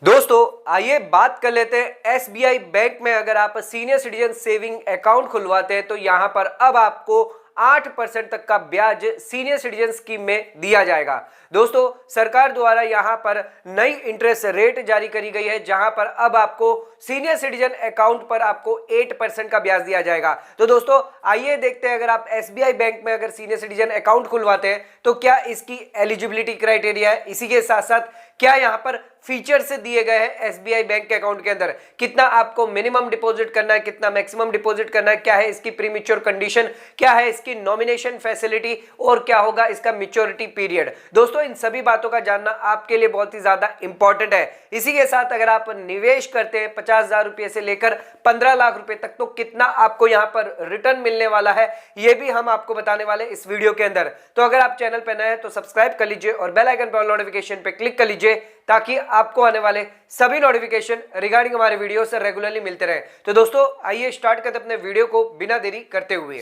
दोस्तों आइए बात कर लेते हैं एसबीआई बैंक में अगर आप सीनियर सिटीजन सेविंग अकाउंट खुलवाते हैं तो यहां पर अब आपको 8% तक का ब्याज सीनियर सिटीजन स्कीम में दिया जाएगा। दोस्तों सरकार द्वारा यहां पर नई इंटरेस्ट रेट जारी करी गई है जहां पर अब आपको सीनियर सिटीजन अकाउंट पर आपको 8% का ब्याज दिया जाएगा। तो दोस्तों आइए देखते हैं अगर आप एसबीआई बैंक में अगर सीनियर सिटीजन अकाउंट खुलवाते हैं तो क्या इसकी एलिजिबिलिटी क्राइटेरिया है, इसी के साथ साथ क्या यहां पर फीचर्स दिए गए हैं एसबीआई बैंक के अकाउंट के अंदर, कितना आपको मिनिमम डिपॉजिट करना है, कितना मैक्सिमम डिपॉजिट करना है, क्या है इसकी प्रीमेच्योर कंडीशन, क्या है इसकी नॉमिनेशन फैसिलिटी और क्या होगा इसका मैच्योरिटी पीरियड। दोस्तों इन सभी बातों का जानना आपके लिए बहुत ही ज्यादा इंपॉर्टेंट है। इसी के साथ अगर आप निवेश करते हैं 50,000 रुपए से लेकर 15 लाख रुपए तक तो कितना आपको यहां पर रिटर्न मिलने वाला है यह भी हम आपको बताने वाले इस वीडियो के अंदर। तो अगर आप चैनल पर नए हैं तो सब्सक्राइब कर लीजिए और बेल आइकन पर नोटिफिकेशन पे क्लिक कर लीजिए ताकि आपको आने वाले सभी नोटिफिकेशन रिगार्डिंग हमारे वीडियो से रेगुलरली मिलते रहे। तो दोस्तों आइए स्टार्ट करते अपने वीडियो को बिना देरी करते हुए।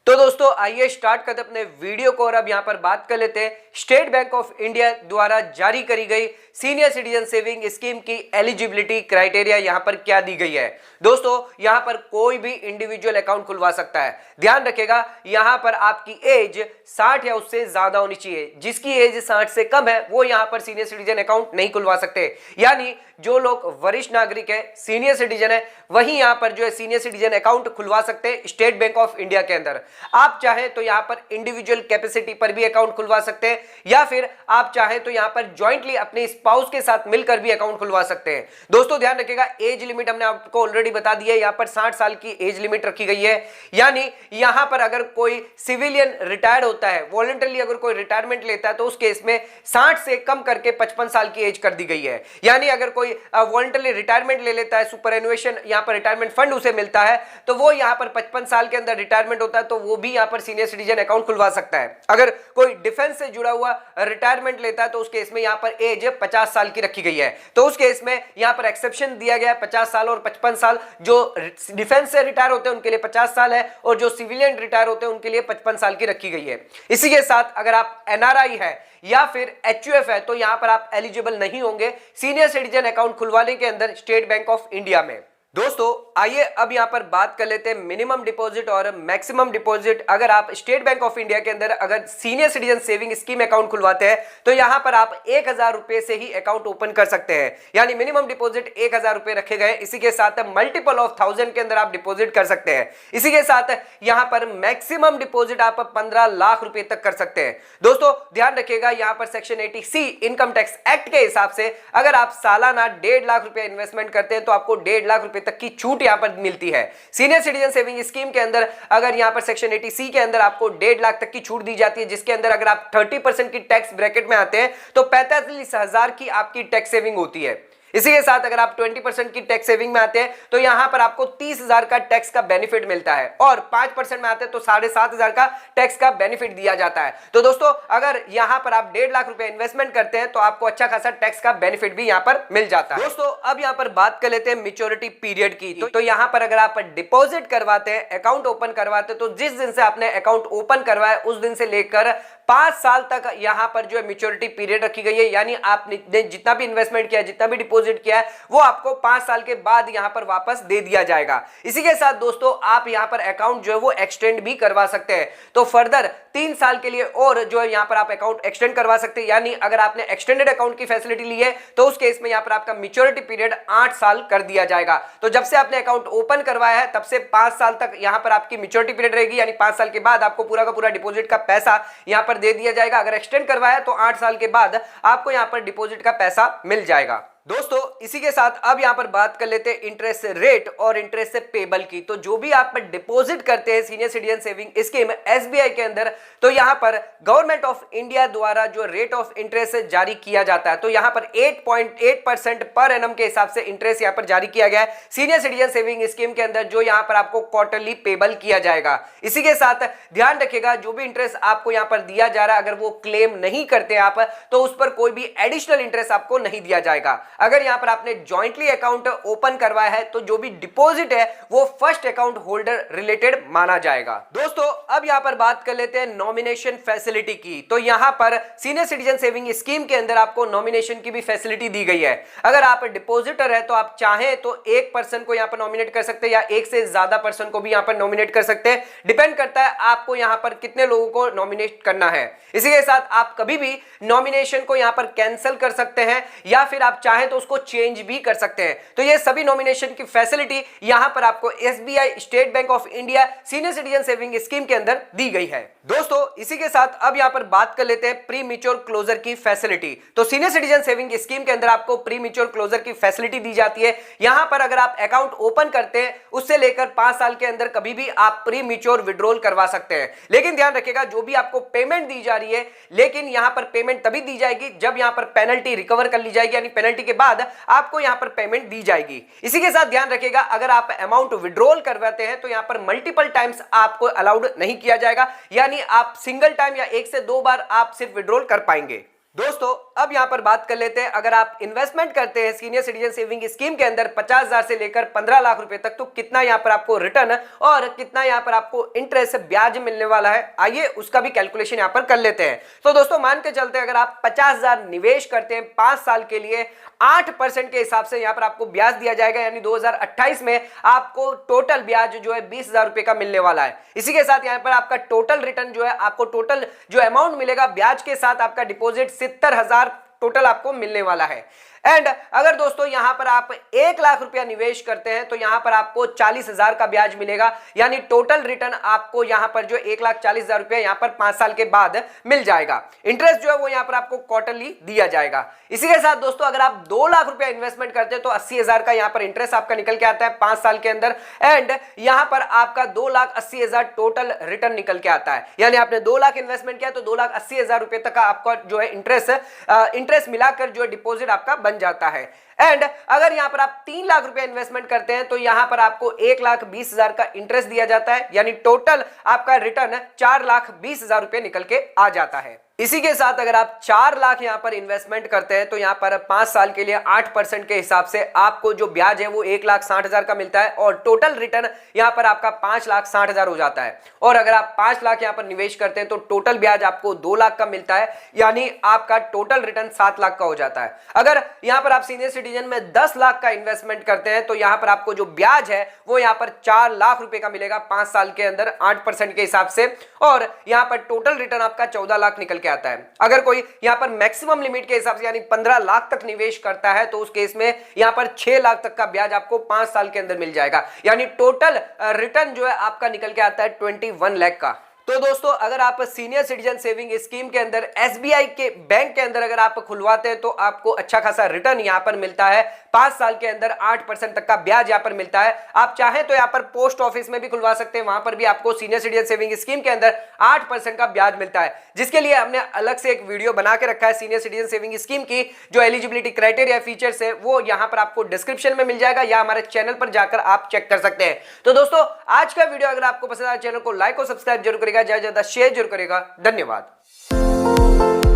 तो दोस्तों आइए स्टार्ट करते अपने वीडियो को और अब यहां पर बात कर लेते हैं स्टेट बैंक ऑफ इंडिया द्वारा जारी करी गई सीनियर सिटीजन सेविंग स्कीम की एलिजिबिलिटी क्राइटेरिया यहां पर क्या दी गई है। दोस्तों यहां पर कोई भी इंडिविजुअल अकाउंट खुलवा सकता है। ध्यान रखिएगा यहां पर आपकी एज 60 या उससे ज्यादा होनी चाहिए। जिसकी एज 60 से कम है वो यहां पर सीनियर सिटीजन अकाउंट नहीं खुलवा सकते। यानी जो लोग वरिष्ठ नागरिक है, सीनियर सिटीजन है, वही यहां पर जो है सीनियर सिटीजन अकाउंट खुलवा सकते हैं स्टेट बैंक ऑफ इंडिया के अंदर। आप चाहे तो यहां पर इंडिविजुअल कैपेसिटी पर भी अकाउंट खुलवा सकते हैं या फिर आप चाहे तो यहां पर जॉइंटली अपने स्पाउस के साथ मिलकर भी अकाउंट खुलवा सकते हैं। दोस्तों ध्यान रखिएगा एज लिमिट हमने आपको ऑलरेडी बता दी है, यहां पर 60 साल की एज लिमिट रखी गई है। यानी यहां पर अगर कोई सिविलियन रिटायर्ड होता है, वॉलंटरली अगर कोई रिटायरमेंट लेता है तो उस केस में 60 से कम करके 55 साल की एज कर दी गई है। यानी अगर कोई वॉलंटरली रिटायरमेंट ले लेता है, सुपर एनुएशन यहां पर रिटायरमेंट फंड उसे मिलता है तो वो यहां पर 55 साल के अंदर रिटायरमेंट होता है तो वो भी यहां पर सीनियर सिटीजन अकाउंट खुलवा सकता है। अगर कोई डिफेंस से जुड़ा हुआ रिटायरमेंट लेता है तो उस केस में यहां पर एज 50 साल की रखी गई है। तो उस केस में यहां पर एक्सेप्शन दिया गया है 50 साल और 55 साल। जो डिफेंस से रिटायर होते हैं उनके लिए 50 साल है और जो सिविलियन रिटायर होते हैं उनके लिए 55 साल की रखी गई है। इसी के साथ अगर आप एनआरआई है या फिर एचयूएफ है तो यहां पर आप एलिजिबल नहीं होंगे सीनियर सिटीजन अकाउंट खुलवाने के अंदर स्टेट बैंक ऑफ इंडिया में। दोस्तों आइए अब यहां पर बात कर लेते हैं मिनिमम डिपॉजिट और मैक्सिमम डिपॉजिट। अगर आप स्टेट बैंक ऑफ इंडिया के अंदर अगर senior citizen saving scheme account खुलवाते हैं तो यहां पर आप 1000 रुपए से ही अकाउंट ओपन कर सकते हैं। यानी मिनिमम डिपॉजिट 1000 रुपए रखे गए। इसी के साथ मल्टीपल ऑफ 1000 के अंदर आप डिपॉजिट कर सकते हैं। इसी के साथ यहां पर मैक्सिमम डिपॉजिट आप 15 लाख रुपए तक कर सकते हैं। दोस्तों ध्यान रखिएगा यहां पर section 80C income tax act के हिसाब से अगर आप सालाना 1.5 लाख रुपए इन्वेस्टमेंट करते हैं तो आपको 1.5 लाख रुपए तक की छूट यहां पर मिलती है। सीनियर सिटीजन सेविंग स्कीम के अंदर अगर यहां पर सेक्शन 80C के अंदर आपको 1.5 लाख तक की छूट दी जाती है, जिसके अंदर अगर आप 30% की टैक्स ब्रैकेट में आते हैं तो 45,000 की आपकी टैक्स सेविंग होती है। इसी के साथ अगर आप 20% की टैक्स सेविंग में आते हैं तो यहां पर आपको 30,000 का टैक्स का बेनिफिट मिलता है और 5% में आते हैं तो 7,500 का टैक्स का बेनिफिट दिया जाता है। तो दोस्तों अगर यहां पर आप 1.5 लाख रुपए इन्वेस्टमेंट करते हैं तो आपको अच्छा खासा टैक्स का बेनिफिट भी यहां पर मिल जाता है। दोस्तों अब यहां पर बात कर लेते हैं मैच्योरिटी पीरियड की। तो यहां पर अगर आप डिपॉजिट करवाते हैं, अकाउंट ओपन करवाते हैं तो जिस दिन से आपने अकाउंट ओपन करवाया उस दिन से लेकर 5 साल तक यहां पर जो है मैच्योरिटी पीरियड रखी गई है। यानी आपने जितना भी इन्वेस्टमेंट किया, जितना भी डिपॉजिट किया है वो आपको 5 साल के बाद यहां पर वापस दे दिया जाएगा। इसी के साथ दोस्तों आप यहां पर अकाउंट जो है वो एक्सटेंड भी करवा सकते हैं। तो फर्दर 3 साल के लिए और जो है यहां पर आप अकाउंट एक्सटेंड करवा सकते हैं। यानी अगर आपने एक्सटेंडेड अकाउंट की फैसिलिटी ली है तो उस केस में यहां पर आपका मैच्योरिटी पीरियड 8 साल कर दिया जाएगा। तो जब से आपने अकाउंट ओपन करवाया है तब से 5 साल तक यहां पर आपकी मैच्योरिटी पीरियड रहेगी। यानी 5 साल के बाद आपको पूरा का पूरा डिपॉजिट का पैसा यहां पर दे दिया जाएगा। अगर एक्सटेंड करवाया तो 8 साल के बाद आपको यहां पर डिपॉजिट का पैसा मिल जाएगा। दोस्तों इसी के साथ अब यहां पर बात कर लेते हैं इंटरेस्ट रेट और इंटरेस्ट पेबल की। तो जो भी आप डिपॉजिट करते हैं senior citizen saving scheme SBI के अंदर तो यहां पर गवर्नमेंट ऑफ इंडिया द्वारा जो रेट ऑफ इंटरेस्ट जारी किया जाता है तो यहां पर 8.8% पर एनम के हिसाब से इंटरेस्ट यहां पर जारी किया गया है सीनियर सिटीजन सेविंग स्कीम के अंदर, जो यहां पर आपको क्वार्टरली पेबल किया जाएगा। इसी के साथ ध्यान रखिएगा जो भी इंटरेस्ट आपको यहां पर दिया जा रहा है अगर वो क्लेम नहीं करते आप तो उस पर कोई भी एडिशनल इंटरेस्ट आपको नहीं दिया जाएगा। अगर यहाँ पर आपने ज्वाइंटली अकाउंट ओपन करवाया है तो जो भी डिपॉजिट है वो फर्स्ट अकाउंट होल्डर रिलेटेड माना जाएगा। दोस्तों अब यहाँ पर बात कर लेते हैं नॉमिनेशन फैसिलिटी की। तो यहाँ पर सीनियर सिटीजन सेविंग स्कीम के अंदर आपको नॉमिनेशन की भी फैसिलिटी दी गई है। अगर आप डिपॉजिटर है तो आप चाहें तो एक पर्सन को यहाँ पर नॉमिनेट कर सकते हैं या एक से ज्यादा पर्सन को भी यहाँ पर नॉमिनेट कर सकते हैं। डिपेंड करता है आपको यहाँ पर कितने लोगों को नॉमिनेट करना है। इसी के साथ आप कभी भी नॉमिनेशन को यहाँ पर कैंसिल कर सकते हैं या फिर आप चाहें तो उसको चेंज भी कर सकते हैं। तो ये सभी नॉमिनेशन की फैसिलिटी यहाँ पर आपको SBI state bank of India senior citizen saving scheme के अंदर दी गई है। दोस्तों इसी के साथ अब यहाँ पर बात कर लेते हैं प्री मैच्योर क्लोजर की फैसिलिटी। तो सीनियर सिटीजन सेविंग स्कीम के अंदर आपको प्री मैच्योर क्लोजर की फैसिलिटी दी जाती है। यहाँ पर अगर आप अकाउंट ओपन करते हैं उससे लेकर 5 साल के अंदर कभी भी आप प्री मैच्योर विड्रॉल करवा सकते हैं। लेकिन ध्यान रखिएगा जो भी आपको पेमेंट दी जा रही है, लेकिन यहाँ पर पेमेंट तभी दी जाएगी जब यहाँ पर पेनल्टी रिकवर कर ली जाएगी, यानी पेनल्टी के बाद आपको यहाँ पर पेमेंट दी जाएगी। इसी के साथ ध्यान रखिएगा अगर आप अमाउंट विड्रॉल करवाते हैं तो यहाँ पर मल्टीपल टाइम्स आपको अलाउड नहीं किया जाएगा, यानी आप सिंगल टाइम या 1 से 2 बार आप सिर्फ विड्रॉल कर पाएंगे। दोस्तों अब यहां पर बात कर लेते हैं अगर आप इन्वेस्टमेंट करते हैं सीनियर सिटीजन सेविंग स्कीम के अंदर 50,000 से लेकर 15 लाख रुपए तक तो कितना यहां पर आपको रिटर्न और कितना यहां पर आपको इंटरेस्ट ब्याज मिलने वाला है, आइए उसका भी कैलकुलेशन यहां पर कर लेते हैं। तो दोस्तों मान के चलते हैं अगर आप 50,000 निवेश करते हैं 5 साल के लिए 8% के हिसाब से यहां पर आपको ब्याज दिया जाएगा, यानी 2028 में आपको टोटल ब्याज जो है 20,000 रुपए का मिलने वाला है। इसी के साथ यहां पर आपका टोटल रिटर्न जो है आपको टोटल जो अमाउंट मिलेगा ब्याज के साथ आपका डिपॉजिट 70,000 टोटल आपको मिलने वाला है। एंड अगर दोस्तों यहां पर आप 1 लाख रुपया निवेश करते हैं तो यहां पर आपको 40,000 का ब्याज मिलेगा, यानी टोटल रिटर्न आपको यहां पर जो 1,40,000 रुपया यहां पर 5 साल के बाद मिल जाएगा। इंटरेस्ट जो है वो यहां पर आपको क्वार्टरली दिया जाएगा। इसी के साथ दोस्तों अगर आप 2 लाख रुपया इन्वेस्टमेंट करते हैं तो 80,000 का यहां पर इंटरेस्ट आपका निकल के आता है 5 साल के अंदर। एंड यहां पर आपका 2,80,000 टोटल रिटर्न निकल के आता है, यानी आपने 2 लाख इन्वेस्टमेंट किया तो 2,80,000 रुपए तक का आपका जो है इंटरेस्ट मिलाकर जो डिपॉजिट आपका बन जाता है। एंड अगर यहां पर आप 3 लाख रुपए इन्वेस्टमेंट करते हैं तो यहां पर आपको 1,20,000 का इंटरेस्ट दिया जाता है, यानी टोटल आपका रिटर्न 4,20,000 रुपए निकल के आ जाता है। इसी के साथ अगर आप 4 लाख यहां पर इन्वेस्टमेंट करते हैं तो यहां पर 5 साल के लिए 8% के हिसाब से आपको जो ब्याज है वो 1,60,000 का मिलता है और टोटल रिटर्न यहां पर आपका 5,60,000 हो जाता है। और अगर आप 5 लाख यहां पर निवेश करते हैं तो टोटल ब्याज आपको 2 लाख का मिलता है, यानी आपका टोटल रिटर्न 7 लाख का हो जाता है। अगर यहां पर आप सीनियर सिटीजन में 10 लाख का इन्वेस्टमेंट करते हैं तो यहां पर आपको जो ब्याज है वो यहां पर 4 लाख रुपए का मिलेगा 5 साल के अंदर 8% के हिसाब से, और यहां पर टोटल रिटर्न आपका 14 लाख निकल के आता है। अगर कोई यहां पर मैक्सिमम लिमिट के हिसाब से यानी 15 लाख तक निवेश करता है तो उस केस में यहां पर 6 लाख तक का ब्याज आपको 5 साल के अंदर मिल जाएगा, यानी टोटल रिटर्न जो है आपका निकल के आता है 21 लाख का। तो दोस्तों अगर आप सीनियर सिटीजन सेविंग स्कीम के अंदर एसबीआई के बैंक के अंदर अगर आप खुलवाते हैं तो आपको अच्छा खासा रिटर्न यहां पर मिलता है। 5 साल के अंदर 8% तक का ब्याज यहां पर मिलता है। आप चाहें तो यहां पर पोस्ट ऑफिस में भी खुलवा सकते हैं, वहां पर भी आपको सीनियर सिटीजन सेविंग स्कीम के अंदर 8% का ब्याज मिलता है, जिसके लिए हमने अलग से एक वीडियो बना के रखा है सीनियर सिटीजन सेविंग स्कीम की। जो एलिजिबिलिटी क्राइटेरिया फीचर्स है वो यहां पर आपको डिस्क्रिप्शन में मिल जाएगा या हमारे चैनल पर जाकर आप चेक कर सकते हैं। तो दोस्तों आज का वीडियो अगर आपको पसंद आया चैनल को लाइक और सब्सक्राइब जरूर करेगा, ज्यादा से ज्यादा शेयर जरूर करेगा। धन्यवाद।